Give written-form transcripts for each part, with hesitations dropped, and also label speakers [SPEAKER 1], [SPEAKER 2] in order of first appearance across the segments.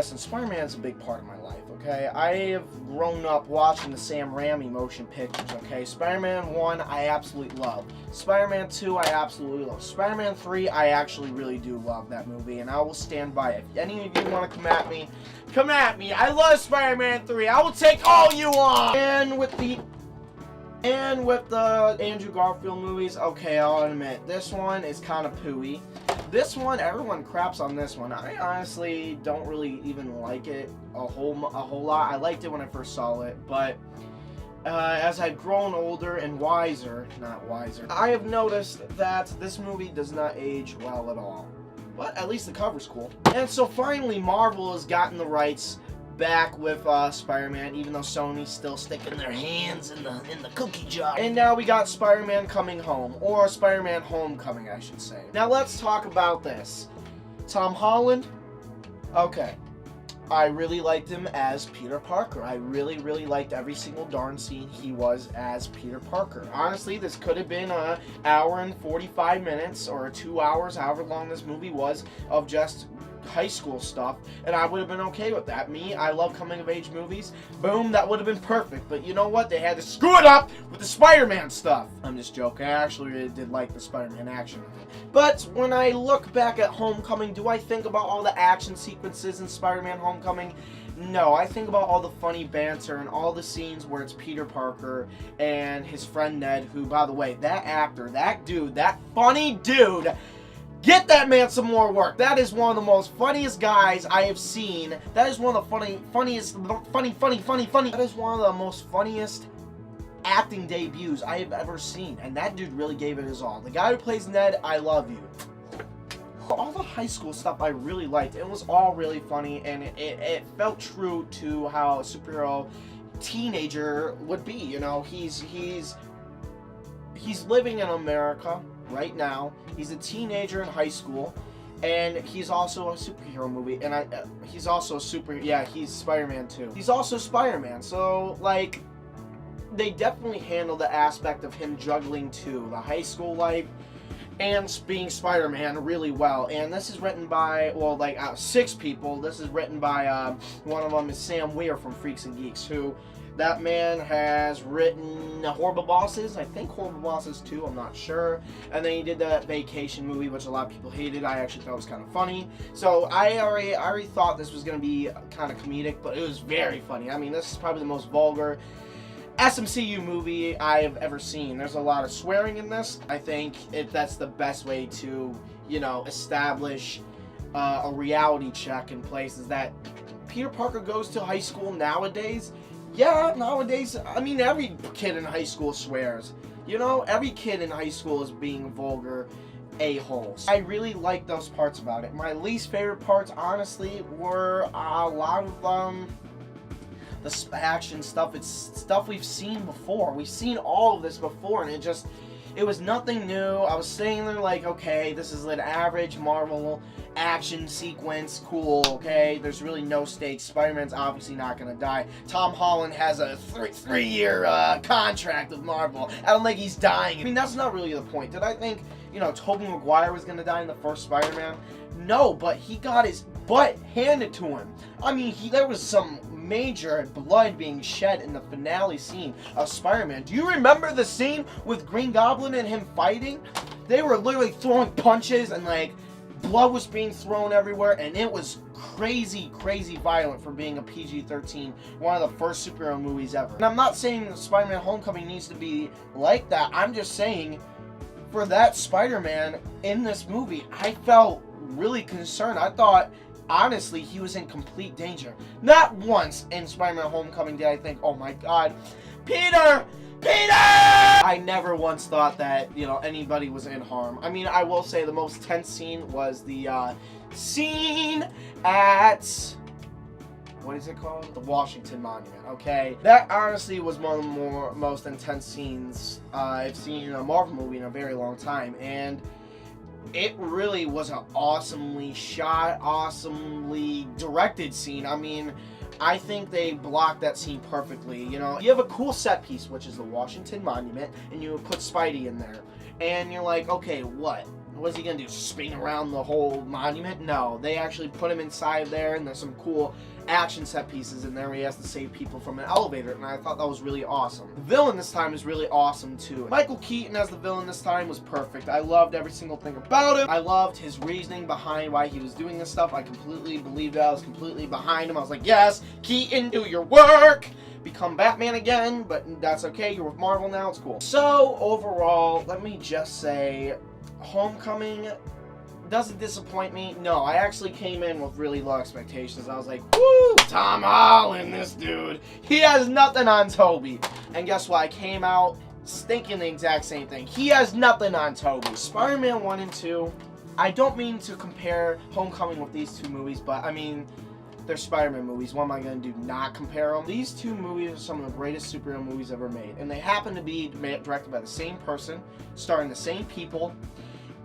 [SPEAKER 1] listen, Spider-Man's a big part of my life, okay? I have grown up watching the Sam Raimi motion pictures, okay? Spider-Man 1, I absolutely love. Spider-Man 2, I absolutely love. Spider-Man 3, I actually really do love that movie, and I will stand by it. If any of you want to come at me, come at me. I love Spider-Man 3. I will take all you on! And with the Andrew Garfield movies, okay, I'll admit, this one is kind of pooey. This one, everyone craps on this one. I honestly don't really even like it a whole lot. I liked it when I first saw it, but as I've grown older and wiser, I have noticed that this movie does not age well at all. But at least the cover's cool. And so finally, Marvel has gotten the rights back with Spider-Man, even though Sony's still sticking their hands in the cookie jar. And now we got Spider-Man Coming Home, or Spider-Man Homecoming, I should say. Now let's talk about this. Tom Holland, okay. I really liked him as Peter Parker. I really, really liked every single darn scene he was as Peter Parker. Honestly, this could have been an hour and 45 minutes, or 2 hours, however long this movie was, of just high school stuff, and I would have been okay with that. Me, I love coming of age movies. Boom, that would have been perfect. But you know what? They had to screw it up with the Spider-Man stuff. I'm just joking. I actually really did like the Spider-Man action. But when I look back at Homecoming, do I think about all the action sequences in Spider-Man Homecoming? No, I think about all the funny banter and all the scenes where it's Peter Parker and his friend Ned, who, by the way, that actor, that dude, that funny dude, get that man some more work. That is one of the most funniest guys I have seen. That is one of the that is one of the most funniest acting debuts I have ever seen. And that dude really gave it his all. The guy who plays Ned, I love you. All the high school stuff I really liked. It was all really funny, and it felt true to how a superhero teenager would be. You know, he's living in America right now. He's a teenager in high school, and he's also a superhero movie, and he's also he's Spider-Man too. He's also Spider-Man, so like they definitely handle the aspect of him juggling too, the high school life and being Spider-Man really well. And this is written by, well, like 6 people. This is written by one of them is Sam Weir from Freaks and Geeks, who that man has written Horrible Bosses, I think Horrible Bosses 2, I'm not sure. And then he did that Vacation movie, which a lot of people hated. I actually thought it was kind of funny. So I already thought this was going to be kind of comedic, but it was very funny. I mean, this is probably the most vulgar SMCU movie I've ever seen. There's a lot of swearing in this. I think that's the best way to, you know, establish a reality check in place, is that Peter Parker goes to high school nowadays. Yeah, nowadays, I mean, every kid in high school swears. You know, every kid in high school is being vulgar a-holes. I really like those parts about it. My least favorite parts, honestly, were a lot of the action stuff. It's stuff we've seen before. We've seen all of this before, and it was nothing new. I was sitting there like, okay, this is an average Marvel action sequence, cool, okay? There's really no stakes. Spider-Man's obviously not gonna die. Tom Holland has a three-year contract with Marvel. I don't think he's dying. I mean, that's not really the point. Did I think, you know, Tobey Maguire was gonna die in the first Spider-Man? No, but he got his butt handed to him. I mean, there was some major blood being shed in the finale scene of Spider-Man. Do you remember the scene with Green Goblin and him fighting? They were literally throwing punches, and like blood was being thrown everywhere, and it was crazy, crazy violent for being a PG-13, one of the first superhero movies ever. And I'm not saying that Spider-Man Homecoming needs to be like that. I'm just saying, for that Spider-Man in this movie, I felt really concerned. I thought, honestly, he was in complete danger. Not once in Spider-Man Homecoming did I think, oh my god, Peter! I never once thought that, you know, anybody was in harm. I mean, I will say the most tense scene was the scene at, what is it called? The Washington Monument, okay? That honestly was one of the most intense scenes I've seen in a Marvel movie in a very long time, and it really was an awesomely shot, awesomely directed scene. I mean, I think they blocked that scene perfectly. You know, you have a cool set piece, which is the Washington Monument, and you put Spidey in there. And you're like, okay, what? what's he gonna do? Spin around the whole monument? No, they actually put him inside there, and there's some cool action set pieces in there where he has to save people from an elevator, and I thought that was really awesome. The villain this time is really awesome too. Michael Keaton as the villain this time was perfect. I loved every single thing about him. I loved his reasoning behind why he was doing this stuff. I completely believed it. I was completely behind him. I was like, yes, Keaton, do your work! Become Batman again, but that's okay. You're with Marvel now. It's cool. So, overall, let me just say, Homecoming doesn't disappoint me. No, I actually came in with really low expectations. I was like, woo, Tom Holland, this dude. He has nothing on Tobey. And guess what? I came out thinking the exact same thing. He has nothing on Tobey. Spider-Man 1 and 2, I don't mean to compare Homecoming with these two movies, but I mean, they're Spider-Man movies. What am I going to do? Not compare them? These two movies are some of the greatest superhero movies ever made. And they happen to be directed by the same person, starring the same people,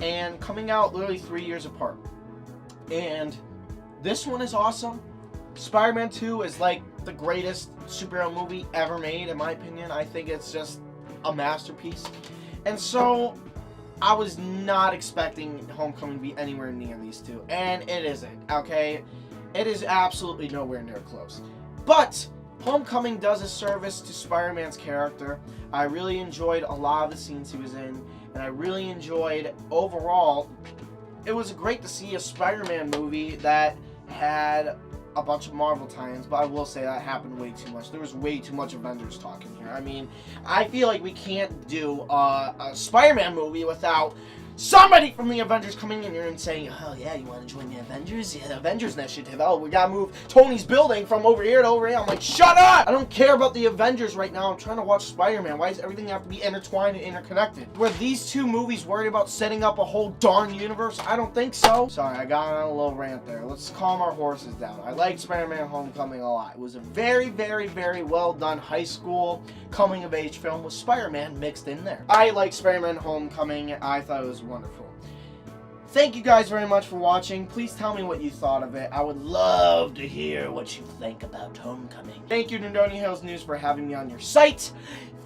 [SPEAKER 1] and coming out literally 3 years apart. And this one is awesome. Spider-Man 2 is like the greatest superhero movie ever made, in my opinion. I think it's just a masterpiece. And so, I was not expecting Homecoming to be anywhere near these two. And it isn't, okay? It is absolutely nowhere near close. But Homecoming does a service to Spider-Man's character. I really enjoyed a lot of the scenes he was in, and I really enjoyed, overall, it was great to see a Spider-Man movie that had a bunch of Marvel tie-ins, but I will say that happened way too much. There was way too much Avengers talk in here. I mean, I feel like we can't do a Spider-Man movie without somebody from the Avengers coming in here and saying, oh yeah, you want to join the Avengers? Yeah, the Avengers Initiative. Oh, we gotta move Tony's building from over here to over here. I'm like, shut up! I don't care about the Avengers right now. I'm trying to watch Spider-Man. Why does everything have to be intertwined and interconnected? Were these two movies worried about setting up a whole darn universe? I don't think so. Sorry, I got on a little rant there. Let's calm our horses down. I liked Spider-Man Homecoming a lot. It was a very, very, very well done high school coming-of-age film with Spider-Man mixed in there. I like Spider-Man Homecoming. I thought it was wonderful. Thank you guys very much for watching. Please tell me what you thought of it. I would love to hear what you think about Homecoming. Thank you to Ndonia Hills News for having me on your site.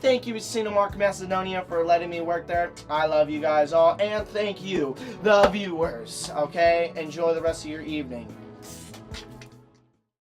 [SPEAKER 1] Thank you to Cinemark Macedonia for letting me work there. I love you guys all. And thank you, the viewers. Okay? Enjoy the rest of your evening.